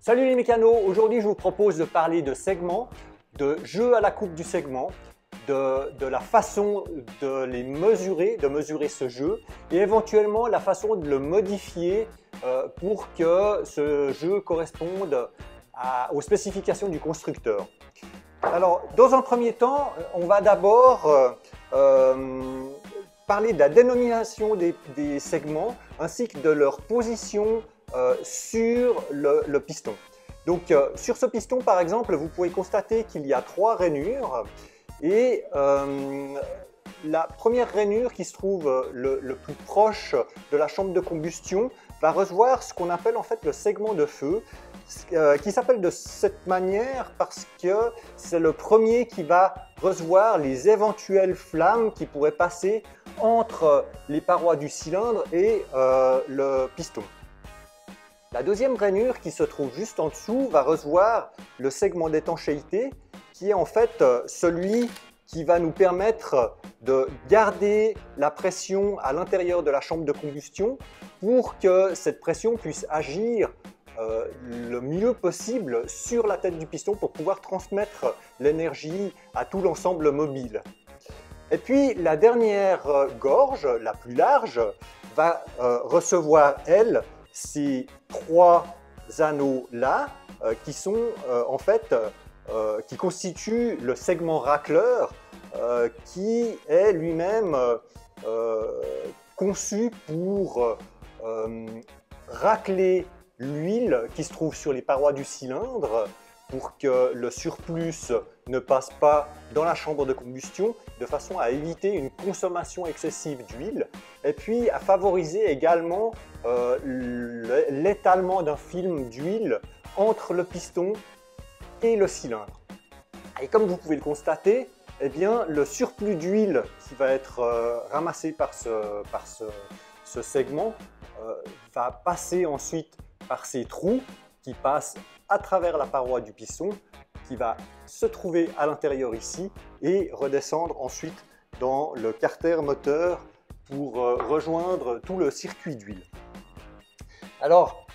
Salut les mécanos, aujourd'hui je vous propose de parler de segments, de jeu à la coupe du segment, de la façon de les mesurer, de mesurer ce jeu et éventuellement la façon de le modifier pour que ce jeu corresponde aux spécifications du constructeur. Alors dans un premier temps, on va d'abord parler de la dénomination des segments ainsi que de leur position sur le piston. Donc sur ce piston par exemple, vous pouvez constater qu'il y a 3 rainures et la première rainure qui se trouve le plus proche de la chambre de combustion va recevoir ce qu'on appelle en fait le segment de feu qui s'appelle de cette manière parce que c'est le premier qui va recevoir les éventuelles flammes qui pourraient passer entre les parois du cylindre et le piston. La deuxième rainure qui se trouve juste en dessous va recevoir le segment d'étanchéité qui est en fait celui qui va nous permettre de garder la pression à l'intérieur de la chambre de combustion pour que cette pression puisse agir le mieux possible sur la tête du piston pour pouvoir transmettre l'énergie à tout l'ensemble mobile. Et puis la dernière gorge, la plus large, va recevoir, elle, ces 3 anneaux-là qui sont en fait qui constituent le segment racleur qui est lui-même conçu pour racler l'huile qui se trouve sur les parois du cylindre pour que le surplus ne passe pas dans la chambre de combustion de façon à éviter une consommation excessive d'huile et puis à favoriser également l'étalement d'un film d'huile entre le piston et le cylindre. Et comme vous pouvez le constater, eh bien, le surplus d'huile qui va être ramassé par ce segment va passer ensuite par ces trous qui passent à travers la paroi du piston, qui va se trouver à l'intérieur ici et redescendre ensuite dans le carter moteur pour rejoindre tout le circuit d'huile. Alors,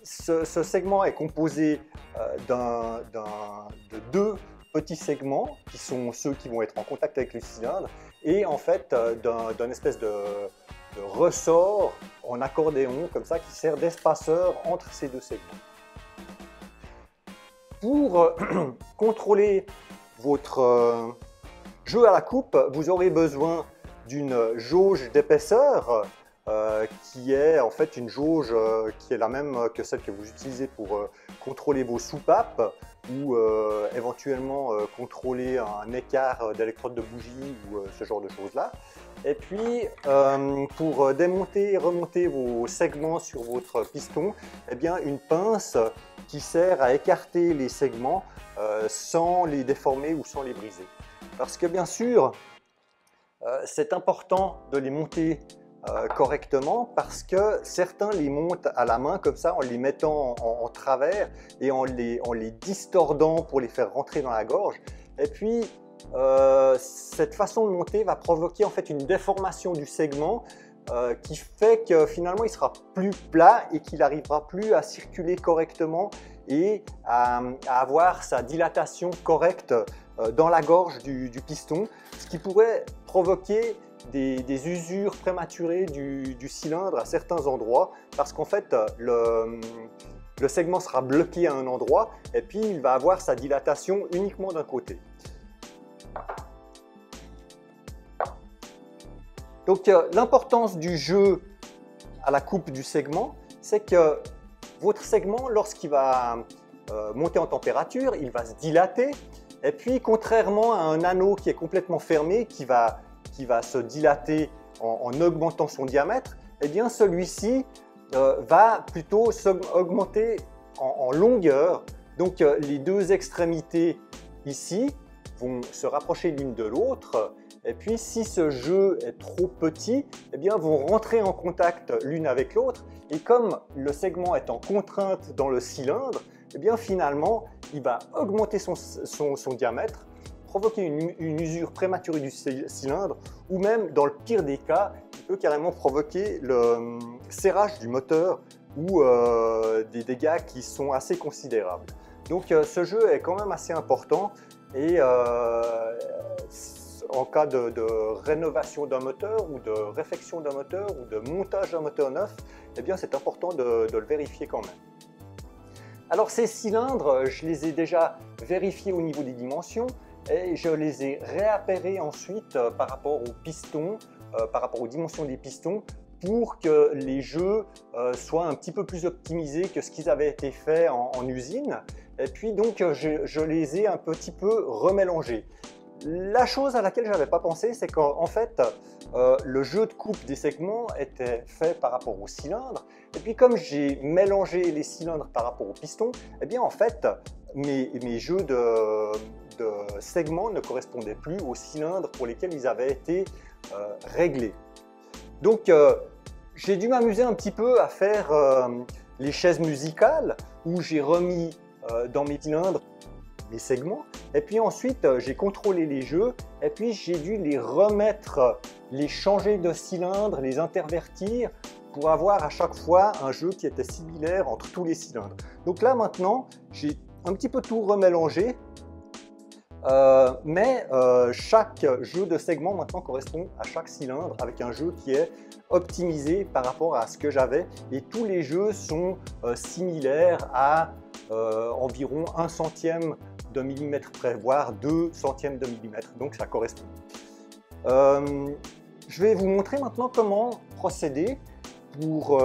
ce segment est composé de 2 petits segments qui sont ceux qui vont être en contact avec le cylindre et en fait d'un espèce de ressort en accordéon comme ça qui sert d'espaceur entre ces 2 segments. Pour contrôler votre jeu à la coupe, vous aurez besoin d'une jauge d'épaisseur qui est en fait une jauge qui est la même que celle que vous utilisez pour contrôler vos soupapes ou éventuellement contrôler un écart d'électrode de bougie ou ce genre de choses-là. Et puis pour démonter et remonter vos segments sur votre piston, eh bien, une pince qui sert à écarter les segments sans les déformer ou sans les briser. Parce que bien sûr, c'est important de les monter correctement parce que certains les montent à la main comme ça en les mettant en travers et en les distordant pour les faire rentrer dans la gorge. Et puis cette façon de monter va provoquer en fait une déformation du segment qui fait que finalement il sera plus plat et qu'il n'arrivera plus à circuler correctement et à avoir sa dilatation correcte dans la gorge du piston, ce qui pourrait provoquer des usures prématurées du cylindre à certains endroits parce qu'en fait le segment sera bloqué à un endroit et puis il va avoir sa dilatation uniquement d'un côté. Donc l'importance du jeu à la coupe du segment, c'est que votre segment, lorsqu'il va monter en température, il va se dilater et puis contrairement à un anneau qui est complètement fermé, qui va se dilater en augmentant son diamètre, eh bien celui-ci va plutôt augmenter en longueur. Donc les 2 extrémités ici vont se rapprocher l'une de l'autre et puis si ce jeu est trop petit, eh bien vont rentrer en contact l'une avec l'autre et comme le segment est en contrainte dans le cylindre, eh bien finalement il va augmenter son diamètre, provoquer une usure prématurée du cylindre ou même dans le pire des cas, il peut carrément provoquer le serrage du moteur ou des dégâts qui sont assez considérables. Donc ce jeu est quand même assez important et en cas de rénovation d'un moteur ou de réfection d'un moteur ou de montage d'un moteur neuf, eh bien c'est important de le vérifier quand même. Alors ces cylindres, je les ai déjà vérifiés au niveau des dimensions et je les ai réappairés ensuite par rapport aux pistons, par rapport aux dimensions des pistons, pour que les jeux soient un petit peu plus optimisés que ce qu'ils avaient été faits en usine. Et puis donc je les ai un petit peu remélangés. La chose à laquelle je n'avais pas pensé, c'est qu'en fait, le jeu de coupe des segments était fait par rapport aux cylindres. Et puis comme j'ai mélangé les cylindres par rapport aux pistons, eh bien en fait, mes jeux de segments ne correspondaient plus aux cylindres pour lesquels ils avaient été réglés. Donc j'ai dû m'amuser un petit peu à faire les chaises musicales où j'ai remis dans mes cylindres les segments et puis ensuite j'ai contrôlé les jeux et puis j'ai dû les remettre, les changer de cylindre, les intervertir pour avoir à chaque fois un jeu qui était similaire entre tous les cylindres. Donc là maintenant j'ai un petit peu tout remélangé. Mais chaque jeu de segment maintenant correspond à chaque cylindre avec un jeu qui est optimisé par rapport à ce que j'avais et tous les jeux sont similaires à environ 1 centième de millimètre près, voire 2 centièmes de millimètre, donc ça correspond. Je vais vous montrer maintenant comment procéder pour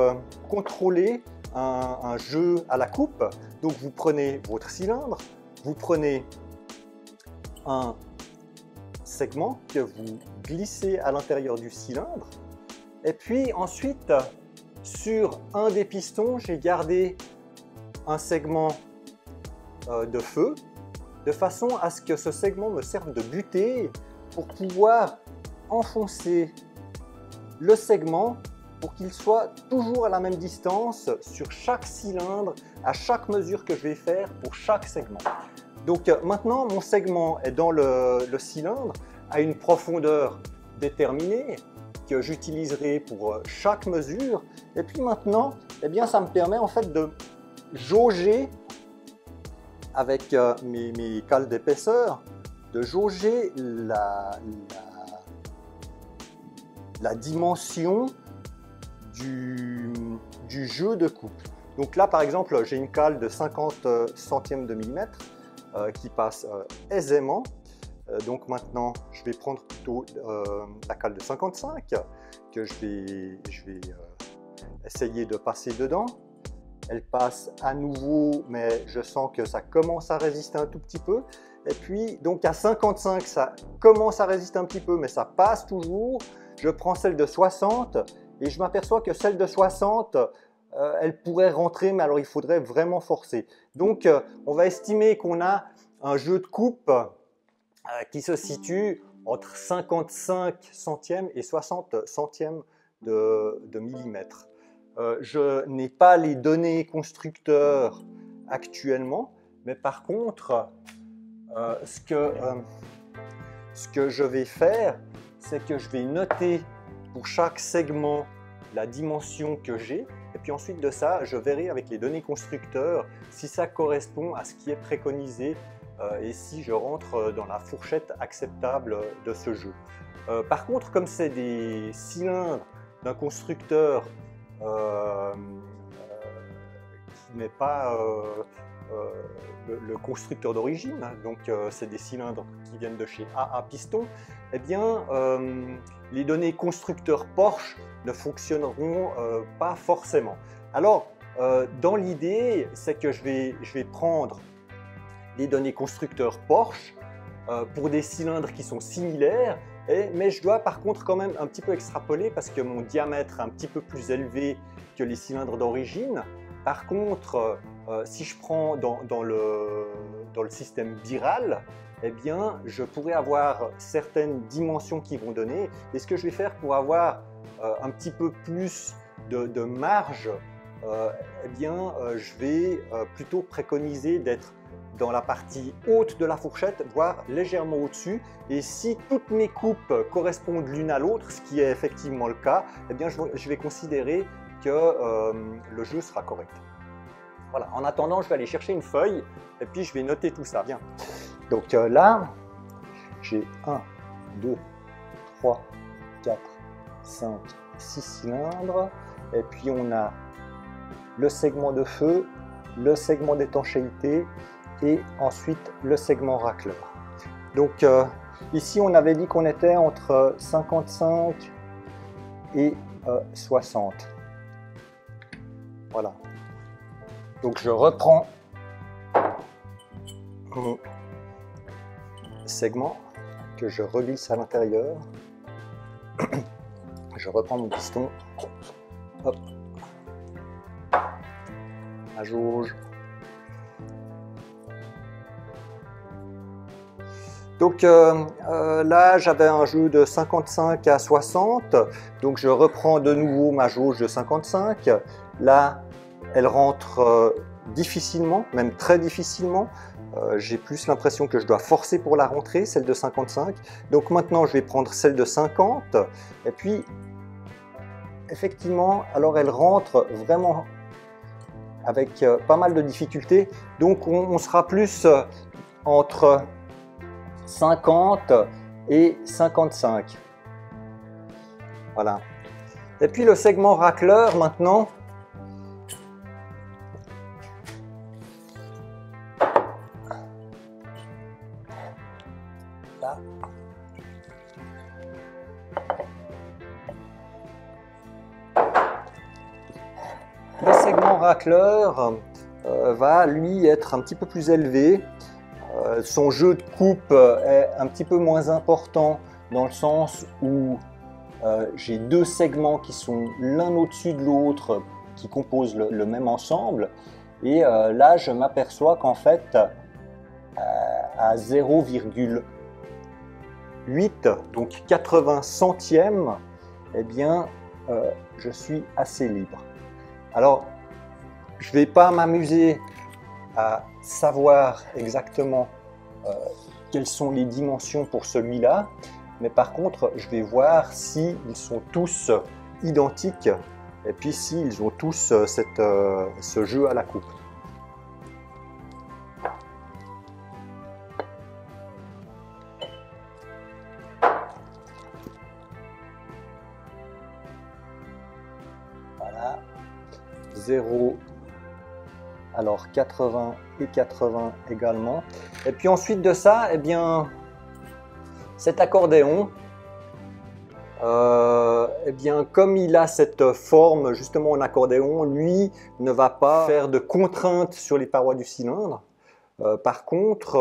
contrôler un jeu à la coupe. Donc vous prenez votre cylindre, vous prenez un segment que vous glissez à l'intérieur du cylindre et puis ensuite sur un des pistons j'ai gardé un segment de feu de façon à ce que ce segment me serve de butée pour pouvoir enfoncer le segment pour qu'il soit toujours à la même distance sur chaque cylindre à chaque mesure que je vais faire pour chaque segment. Donc maintenant, mon segment est dans le cylindre à une profondeur déterminée que j'utiliserai pour chaque mesure. Et puis maintenant, eh bien, ça me permet en fait de jauger avec mes cales d'épaisseur, de jauger la dimension du jeu de coupe. Donc là, par exemple, j'ai une cale de 50 centièmes de millimètre qui passe aisément. Donc maintenant, je vais prendre plutôt la cale de 55 que je vais essayer de passer dedans. Elle passe à nouveau, mais je sens que ça commence à résister un tout petit peu. Et puis, donc à 55, ça commence à résister un petit peu, mais ça passe toujours. Je prends celle de 60 et je m'aperçois que celle de 60, elle pourrait rentrer, mais alors il faudrait vraiment forcer. Donc, on va estimer qu'on a un jeu de coupe qui se situe entre 55 centièmes et 60 centièmes de millimètre. Je n'ai pas les données constructeurs actuellement, mais par contre, ce que je vais faire, c'est que je vais noter pour chaque segment la dimension que j'ai, et puis ensuite de ça, je verrai avec les données constructeurs si ça correspond à ce qui est préconisé et si je rentre dans la fourchette acceptable de ce jeu. Par contre, comme c'est des cylindres d'un constructeur qui n'est pas le constructeur d'origine, donc c'est des cylindres qui viennent de chez AA Piston, eh bien les données constructeurs Porsche ne fonctionneront pas forcément. Alors dans l'idée, c'est que je vais prendre les données constructeurs Porsche pour des cylindres qui sont similaires, mais je dois par contre quand même un petit peu extrapoler parce que mon diamètre est un petit peu plus élevé que les cylindres d'origine. Par contre, si je prends dans le système biral, eh bien, je pourrais avoir certaines dimensions qui vont donner. Et ce que je vais faire pour avoir un petit peu plus de marge, eh bien, je vais plutôt préconiser d'être dans la partie haute de la fourchette, voire légèrement au-dessus. Et si toutes mes coupes correspondent l'une à l'autre, ce qui est effectivement le cas, eh bien, je vais considérer que le jeu sera correct. Voilà, en attendant, je vais aller chercher une feuille et puis je vais noter tout ça. Bien. Donc là, j'ai 1, 2, 3, 4, 5, 6 cylindres. Et puis on a le segment de feu, le segment d'étanchéité et ensuite le segment racleur. Donc ici, on avait dit qu'on était entre 55 et 60. Voilà. Donc je reprends mon segment que je reglisse à l'intérieur. Je reprends mon piston. Hop. Ma jauge. Donc là, j'avais un jeu de 55 à 60. Donc je reprends de nouveau ma jauge de 55. Là, elle rentre difficilement, même très difficilement. J'ai plus l'impression que je dois forcer pour la rentrée, celle de 55. Donc maintenant, je vais prendre celle de 50. Et puis, effectivement, alors elle rentre vraiment avec pas mal de difficultés. Donc on sera plus entre 50 et 55. Voilà. Et puis le segment racleur maintenant. Là. Le segment racleur va lui être un petit peu plus élevé. Son jeu de coupe est un petit peu moins important dans le sens où j'ai deux segments qui sont l'un au-dessus de l'autre, qui composent le même ensemble. Et là, je m'aperçois qu'en fait, à 0,8, donc 80 centièmes, eh bien, je suis assez libre. Alors, je ne vais pas m'amuser à savoir exactement quelles sont les dimensions pour celui-là, mais par contre, je vais voir s'ils sont tous identiques et puis s'ils ont tous ce jeu à la coupe. Voilà, 0. Alors 80 et 80 également. Et puis ensuite de ça, eh bien, cet accordéon, eh bien, comme il a cette forme justement en accordéon, lui ne va pas faire de contraintes sur les parois du cylindre. Par contre,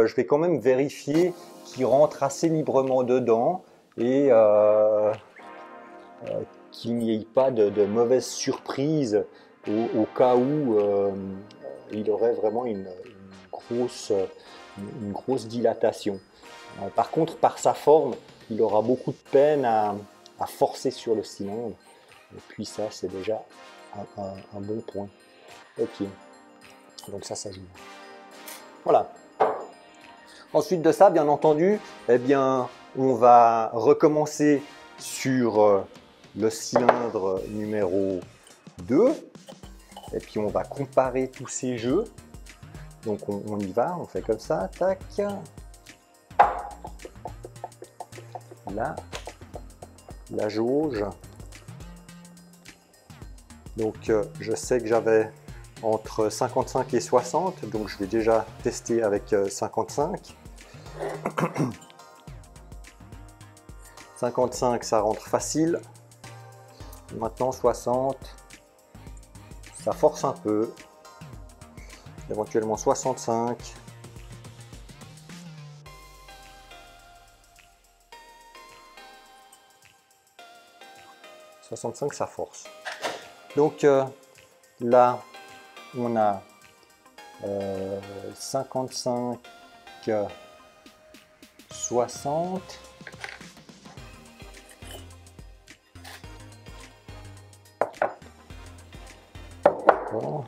je vais quand même vérifier qu'il rentre assez librement dedans et qu'il n'y ait pas de mauvaises surprises au cas où il aurait vraiment une grosse dilatation. Par contre, par sa forme, il aura beaucoup de peine à forcer sur le cylindre. Et puis ça, c'est déjà un bon point. Ok, donc ça joue. Voilà. Ensuite de ça, bien entendu, eh bien, on va recommencer sur le cylindre numéro 2. Et puis on va comparer tous ces jeux. Donc on y va, on fait comme ça, tac. Là, la jauge. Donc je sais que j'avais entre 55 et 60, donc je vais déjà tester avec 55. 55, ça rentre facile. Maintenant 60. Ça force un peu, éventuellement 65. « 65, ça force. Donc là, on a 55, 60. Bon.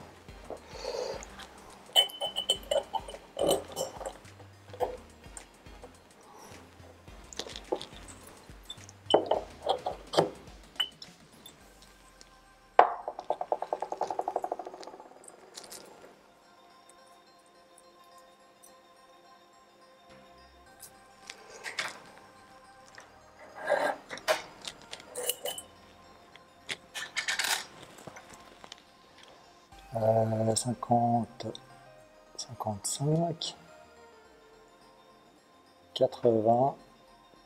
à 50, 55, 80,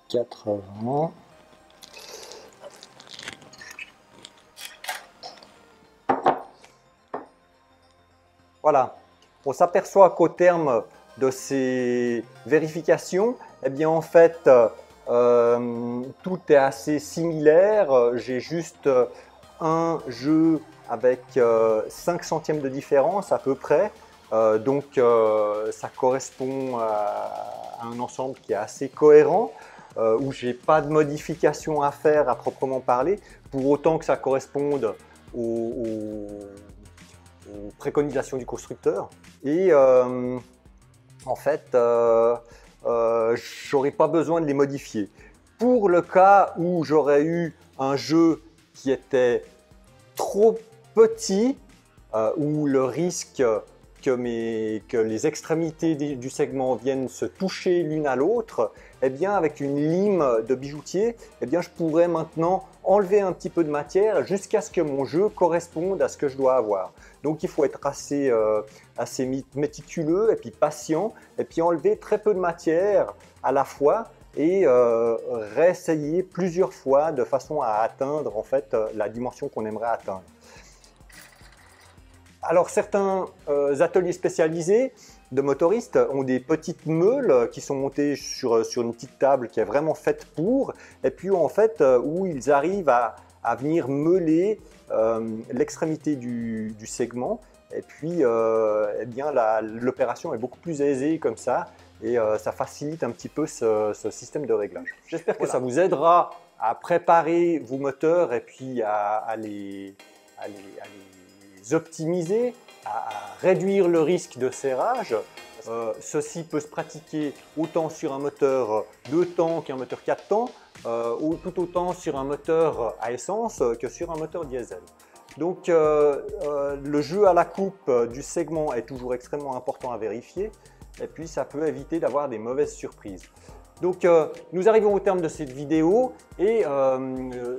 80. Voilà, on s'aperçoit qu'au terme de ces vérifications, eh bien en fait, tout est assez similaire. J'ai juste un jeu avec 5 centièmes de différence à peu près. Donc ça correspond à un ensemble qui est assez cohérent, où j'ai pas de modification à faire à proprement parler, pour autant que ça corresponde aux préconisations du constructeur. Et en fait, j'aurais pas besoin de les modifier. Pour le cas où j'aurais eu un jeu qui était trop petit, où le risque que les extrémités du segment viennent se toucher l'une à l'autre, eh bien avec une lime de bijoutier, eh bien je pourrais maintenant enlever un petit peu de matière jusqu'à ce que mon jeu corresponde à ce que je dois avoir. Donc il faut être assez méticuleux et puis patient, et puis enlever très peu de matière à la fois et réessayer plusieurs fois de façon à atteindre en fait la dimension qu'on aimerait atteindre. Alors certains ateliers spécialisés de motoristes ont des petites meules qui sont montées sur une petite table qui est vraiment faite pour, et puis en fait où ils arrivent à venir meuler l'extrémité du segment, et puis eh bien l'opération est beaucoup plus aisée comme ça, et ça facilite un petit peu ce système de réglage. J'espère que ça vous aidera à préparer vos moteurs et puis à les optimiser, à réduire le risque de serrage. Ceci peut se pratiquer autant sur un moteur 2 temps qu'un moteur 4 temps, ou tout autant sur un moteur à essence que sur un moteur diesel. Donc le jeu à la coupe du segment est toujours extrêmement important à vérifier, et puis ça peut éviter d'avoir des mauvaises surprises. Donc nous arrivons au terme de cette vidéo, et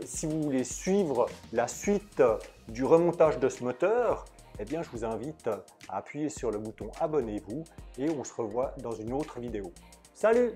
si vous voulez suivre la suite du remontage de ce moteur, eh bien je vous invite à appuyer sur le bouton abonnez-vous, et on se revoit dans une autre vidéo. Salut!